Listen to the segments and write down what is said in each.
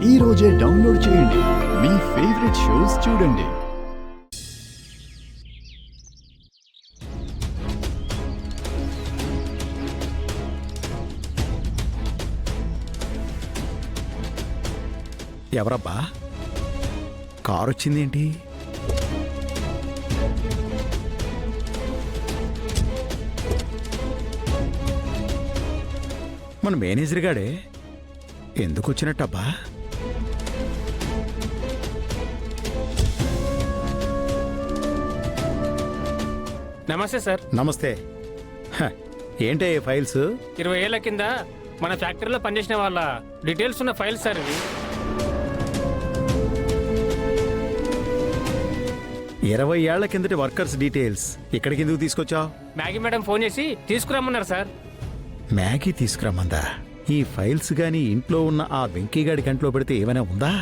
ఈ రోజే డౌన్లోడ్ చేయండి. మీ ఫేవరెట్ షోస్ చూడండి. ఎవరబ్బా కారు వచ్చిందేంటి? మన మేనేజర్ గాడే ఎందుకు వచ్చినట్టబ్బా? నమస్తే సార్. నమస్తే. ఏంటే ఫైల్స్? 20 ఏళ్ల కింద మన ఫ్యాక్టరీలో పనిచేసిన వాళ్ళ డీటెయిల్స్ ఉన్న ఫైల్స్ సార్ ఇవి. 20 ఏళ్ల కిందటి వర్కర్స్ డీటెయిల్స్ ఇక్కడికి ఎందుకు తీసుకొచ్చావు? మ్యాగీ మేడం ఫోన్ చేసి తీసుకురమ్మన్నారు సార్. మ్యాగీ తీసుకురమ్మందా? ఈ ఫైల్స్ గాని ఇంట్లో ఉన్న ఆ వెంకీగాడి కంట్లో పెడితే ఏమైనా ఉందా?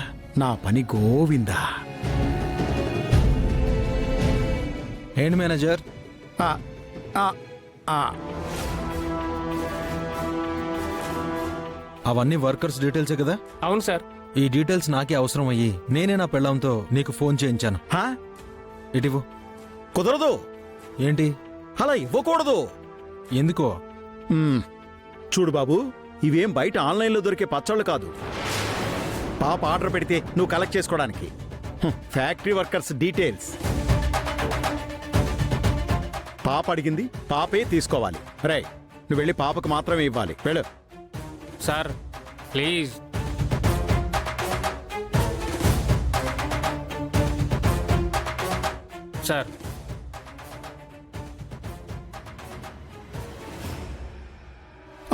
నా పని గోవిందా. ఏంటి మేనేజర్, ఆ, ఆ, ఆ. అవన్నీ వర్కర్స్ డీటెయిల్సే కదా? అవును సార్. ఈ డీటెయిల్స్ నాకే అవసరం అయ్యి నేనే నా పెళ్ళంతో నీకు ఫోన్ చేయించాను. హా? ఇటివ్వు. కుదరదు. ఏంటి? అలా ఇవ్వకూడదు. ఎందుకో? చూడు బాబు, ఇవేం బయట ఆన్లైన్లో దొరికే పచ్చళ్ళు కాదు. పాప ఆర్డర్ పెడితే నువ్వు కలెక్ట్ చేసుకోవడానికి. Factory workers details. పాప అడిగింది, పాపే తీసుకోవాలి. రై, నువ్వు వెళ్ళి పాపకు మాత్రమే ఇవ్వాలి. వెళ్ళు. Sir please. సార్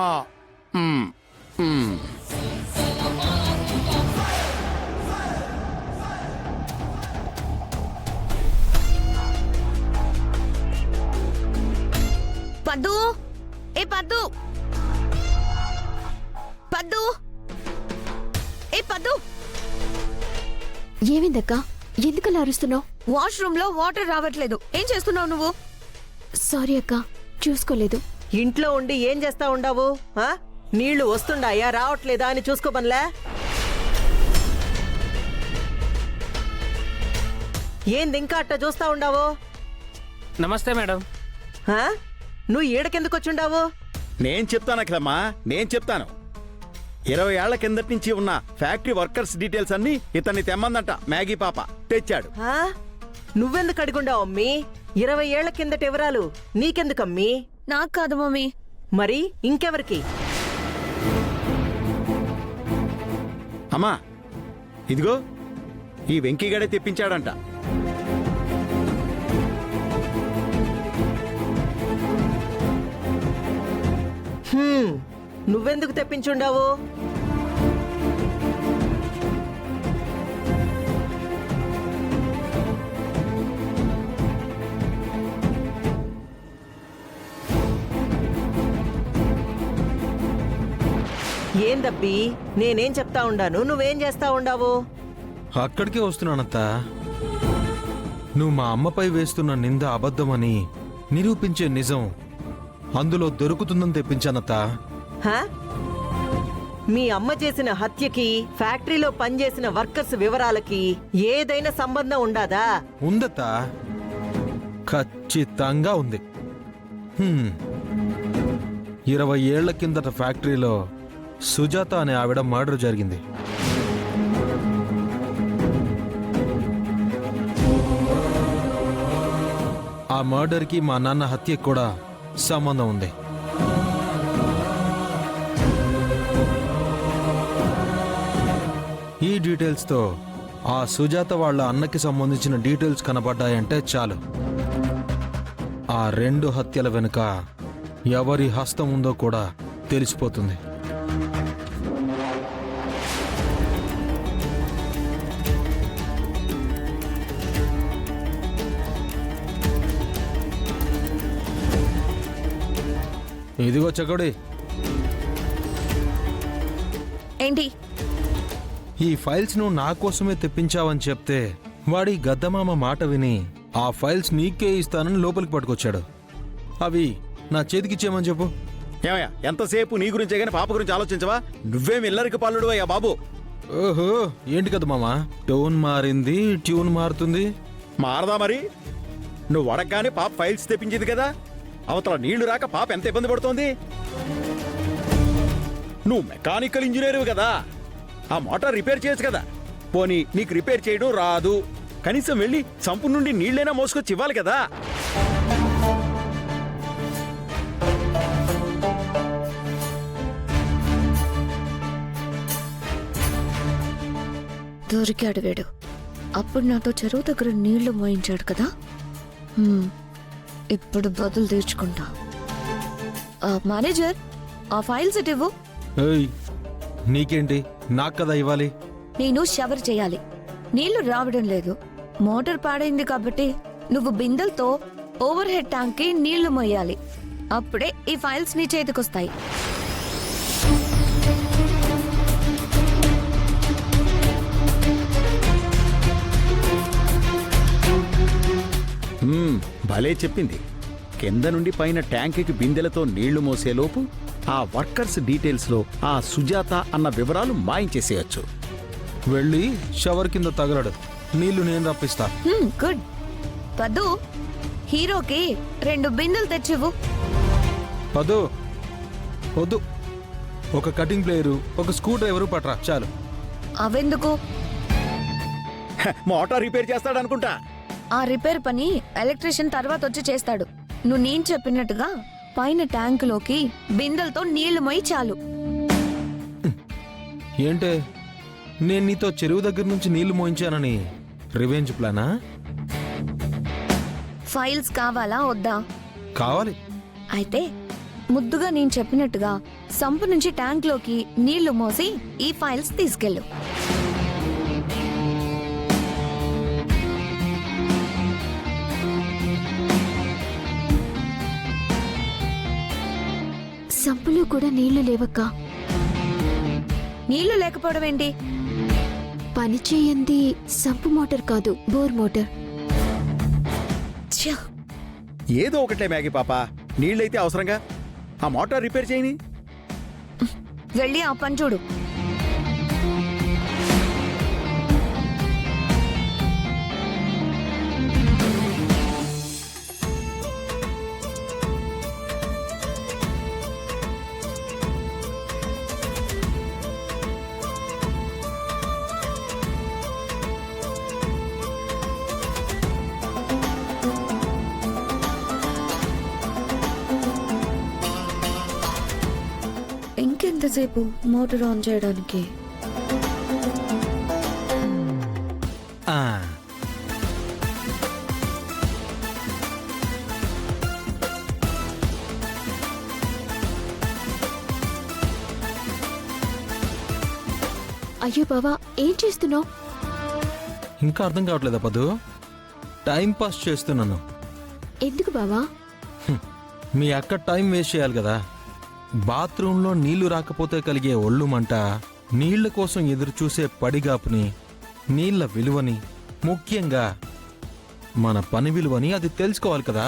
ఆ, మ్, మ్. పద్దు, ఏ పద్దు, పద్దు, ఏ పద్దు. ఏమైందక్క? ఎందుకలా అరుస్తున్నావు? వాష్రూమ్ లో వాటర్ రావట్లేదు. ఏం చేస్తున్నావు నువ్వు? సారీ అక్క, చూసుకోలేదు. ఇంట్లో ఉండి ఏం చేస్తా ఉండావు? నీళ్లు వస్తుండాయా రావట్లేదా అని చూసుకోమనిలే. ఏంది ఇంకా అట్ట చూస్తా ఉండావు? నమస్తే మేడం. నువ్వు ఈడకెందుకు వచ్చుండావు? నేను చెప్తాను అఖిలమ్మా, నేను చెప్తాను. 20 ఏళ్ల కిందటి నుంచి ఉన్న ఫ్యాక్టరీ వర్కర్స్ డీటెయిల్స్ అన్ని ఇతన్ని తెమ్మందంట మ్యాగీ పాప. తెచ్చాడు. నువ్వెందుకు అడిగుండావు అమ్మీ? 20 ఏళ్ల కిందట వివరాలు నీకెందుకమ్మీ? నాకు కాదు మమ్మీ. మరి ఇంకెవరికి? అమ్మా, ఇదిగో ఈ వెంకీగడే తెప్పించాడంట. నువ్వెందుకు తెప్పించుండావు? ఏందబ్బి, నేనేం చెప్తా ఉండాను, నువ్వేం చేస్తా ఉండావు? అక్కడికే వస్తున్నానత్త. నువ్వు మా అమ్మపై వేస్తున్న నింద అబద్ధమని నిరూపించే నిజం అందులో దొరుకుతుందని తెప్పించానత్తా. మీ అమ్మ చేసిన హత్యకి ఫ్యాక్టరీలో పనిచేసిన వర్కర్స్ వివరాలకి ఏదైనా సంబంధం ఉండాదా? ఉందత్తా, ఖచ్చితంగా ఉంది. 20 ఏళ్ల కిందట ఫ్యాక్టరీలో సుజాత అనే ఆవిడ మర్డర్ జరిగింది. ఆ మర్డర్కి మా నాన్న హత్యకి కూడా సంబంధం ఉంది. ఈ డీటెయిల్స్తో ఆ సుజాత వాళ్ళ అన్నకి సంబంధించిన డీటెయిల్స్ కనబడ్డాయంటే చాలు, ఆ 2 హత్యల వెనుక ఎవరి హస్తం ఉందో కూడా తెలిసిపోతుంది. ఇదిగో చకోడి. ఏంటి? ఈ ఫైల్స్ నువ్వు నా కోసమే తెప్పించావని చెప్తే వాడి గద్దమామ మాట విని ఆ ఫైల్స్ నీకే ఇస్తానని లోపలికి పట్టుకొచ్చాడు. అవి నా చేతికిచ్చేయమని చెప్పు. ఏమయ్యా, ఎంతసేపు నీ గురించే గానీ పాప గురించి ఆలోచించవా? నువ్వేం ఇల్లరికి పల్లుడు అయ్యా బాబు. ఓహో ఏంటి కదా మామ టోన్ మారింది ట్యూన్ మారుతుంది. మారదా మరి? నువ్వు అడగగానే పాప ఫైల్స్ తెప్పించింది కదా, అవతల నీళ్లు రాక పాప ఎంత ఇబ్బంది పడుతోంది. నువ్వు మెకానికల్ ఇంజనీర్ కదా, ఆ మోటార్ రిపేర్ చేయొచ్చు కదా. పోనీ నీకు రిపేర్ చేయడం రాదు, కనీసం వెళ్ళి సంపు నుండి నీళ్ళైనా మోసుకొచ్చి ఇవ్వాలి కదా. దొరికాడు వీడు. అప్పుడు నాతో చెరువు దగ్గర నీళ్లు మోయించాడు కదా. ఇప్పుడు బదులు తీర్చుకుంటా. మేనేజర్, ఆ ఫైల్స్ ఇటు ఇవ్వు. ఏయ్ నీకేంటి, నాకు కదా ఇవ్వాలి. నేను షవర్ చేయాలి, నీళ్లు రావడం లేదు. మోటార్ పాడైంది కాబట్టి నువ్వు బిందెలతో ఓవర్ హెడ్ ట్యాంక్ కి నీళ్లు మోయాలి. అప్పుడే ఈ ఫైల్స్ నీ చేతికొస్తాయి. భలే చెప్పింది. కింద నుండి పైన ట్యాంకుకి బిందెలతో నీళ్లు మోసేలోపు ఆ వర్కర్స్ డీటెయిల్స్ లో ఆ సుజాత అన్న వివరాలు మాయించేసేయచ్చు. వెళ్ళి షవర్ కింద తగలడు, నీళ్లు నేను రప్పిస్తా. గుడ్. పద్దు, హీరోకి 2 బిందెలు తెచ్చివ్వు. వద్దు వద్దు, ఒక కటింగ్ ప్లేయరు ఒక స్క్రూ డ్రైవరు పట్రా చాలు. అవెందుకు? మోటార్ రిపేర్ చేస్తాడనుకుంటా. ఆ రిపేర్ పని ఎలక్ట్రీషియన్ తర్వాత వచ్చి చేస్తాడు. నువ్వు నేను చెప్పినట్టుగా పైన ట్యాంకులోకి బిందెలతో నీళ్లు మోయి చాలు. ఏంటే, నేను నీతో చెరువు దగ్గర నుంచి నీళ్లు మోయించానని రివెంజ్ ప్లానా? ఫైల్స్ కావాలా వద్దా? కావాలి. అయితే ముద్దుగా నేను చెప్పినట్టుగా సంపు నుంచి ట్యాంక్లోకి నీళ్లు మోసి ఈ ఫైల్స్ తీసుకెళ్ళు. సంపులో కూడా నీళ్లు లేవక్కా. నీళ్లు లేకపోవడం ఏంటి? పని చేయంది సంపు మోటార్ కాదు, బోర్ మోటార్. ఛ! ఏదో ఒకటే మ్యాగీ పాప, నీళ్ళైతే అవసరంగా. ఆ మోటార్ రిపేర్ చేయని. వెళ్ళి ఆ పని చూడు. ఇంకెంతసేపు మోటార్ ఆన్ చేయడానికి? ఆ, అయ్యో బావా, ఏం చేస్తున్నావు? ఇంకా అర్థం కావట్లేదా పదు? టైం పాస్ చేస్తున్నాను. ఎందుకు బావా? మీ అక్క టైం వేస్ట్ చేయాలి కదా. బాత్రూంలో నీళ్లు రాకపోతే కలిగే ఒళ్ళు మంట, నీళ్ల కోసం ఎదురు చూసే పడిగాపుని, నీళ్ల విలువని, ముఖ్యంగా మన పని విలువని అది తెలుసుకోవాలి కదా.